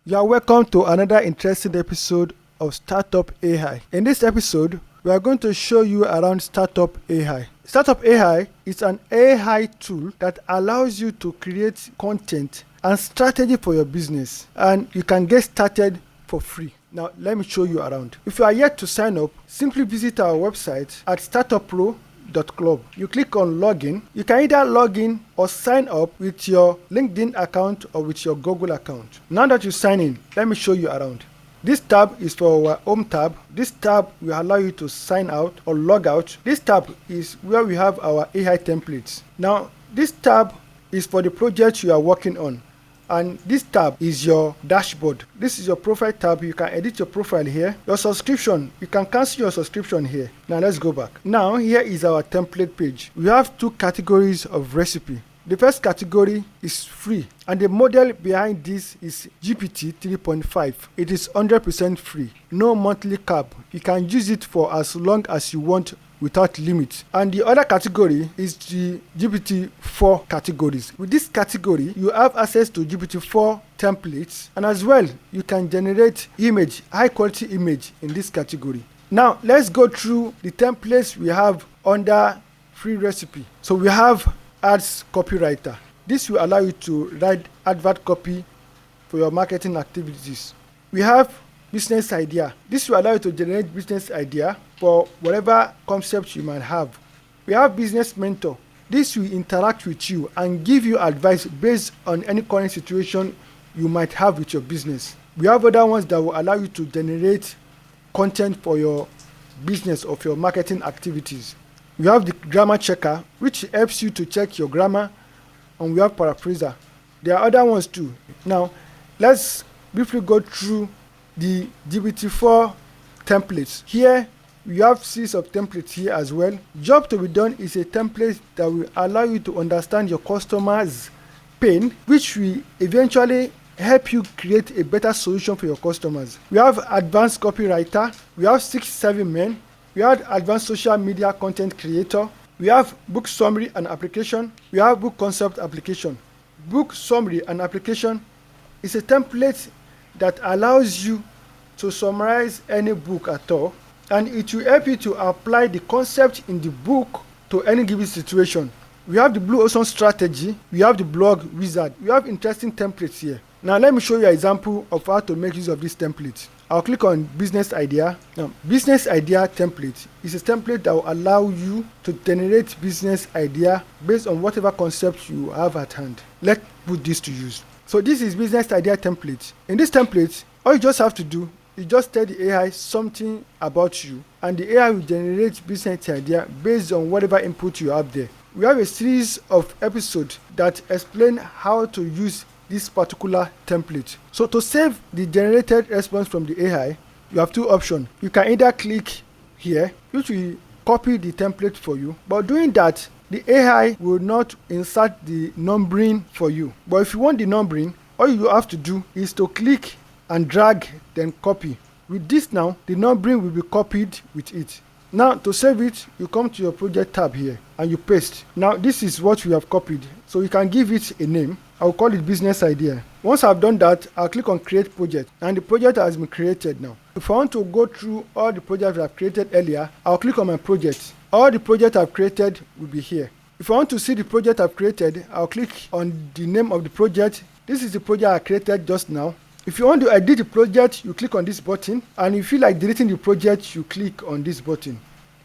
You are welcome to another interesting episode of Startup AI. In this episode, we are going to show you around Startup AI. Startup AI is an AI tool that allows you to create content and strategy for your business, and you can get started for free. Now, let me show you around. If you are yet to sign up, simply visit our website at startuppro.club. You click on login. You can either log in or sign up with your LinkedIn account or with your Google account. Now that you sign in, let me show you around. This tab is for our home tab. This tab will allow you to sign out or log out. This tab is where we have our AI templates. Now, this tab is for the project you are working on. And this tab is your dashboard. This is your profile tab. You can edit your profile here. Your subscription, you can cancel your subscription here. Now let's go back. Now here is our template page. We have two categories of recipe. The first category is free, and the model behind this is GPT 3.5. It is 100% free, no monthly cap. You can use it for as long as you want without limit. And the other category is the GPT-4 categories. With this category, you have access to GPT-4 templates, and as well, you can generate image, high quality image in this category. Now, let's go through the templates we have under free recipe. So we have ads copywriter. This will allow you to write advert copy for your marketing activities. We have business idea. This will allow you to generate business idea for whatever concept you might have. We have business mentor. This will interact with you and give you advice based on any current situation you might have with your business. We have other ones that will allow you to generate content for your business or for your marketing activities. We have the grammar checker, which helps you to check your grammar, and we have paraphraser. There are other ones too. Now, let's briefly go through the GPT-4 templates. Here, we have series of templates here as well. Job to be done is a template that will allow you to understand your customer's pain, which will eventually help you create a better solution for your customers. We have advanced copywriter. We have 6-7 men. We have advanced social media content creator. We have book summary and application. We have book concept application. Book summary and application is a template that allows you to summarize any book at all, and it will help you to apply the concept in the book to any given situation. We have the Blue Ocean strategy. We have the blog wizard. We have interesting templates here. Now let me show you an example of how to make use of this template. I'll click on business idea. Now, business idea template is a template that will allow you to generate business idea based on whatever concept you have at hand. Let's put this to use. So this is business idea template. In this template, all you just have to do is just tell the AI something about you, and the AI will generate business idea based on whatever input you have there. We have a series of episodes that explain how to use this particular template. So to save the generated response from the AI, you have two options. You can either click here, which will copy the template for you, but doing that, the AI will not insert the numbering for you. But if you want the numbering, all you have to do is to click and drag, then copy. With this now, the numbering will be copied with it. Now, to save it, you come to your project tab here and you paste. Now, this is what we have copied. So you can give it a name. I'll call it business idea. Once I've done that, I'll click on create project, and the project has been created now. If I want to go through all the projects I've created earlier, I'll click on my project. All the projects I've created will be here. If I want to see the project I've created, I'll click on the name of the project. This is the project I created just now. If you want to edit the project, you click on this button, and if you feel like deleting the project, you click on this button.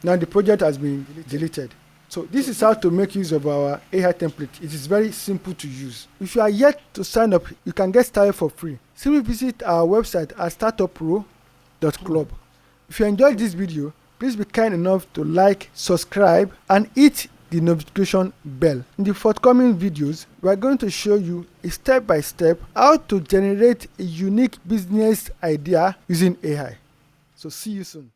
Now the project has been deleted. So this is how to make use of our AI template. It is very simple to use. If you are yet to sign up, you can get started for free. Simply visit our website at startuppro.club. If you enjoyed this video, please be kind enough to like, subscribe, and hit the notification bell. In the forthcoming videos, we are going to show you a step-by-step how to generate a unique business idea using AI. So see you soon.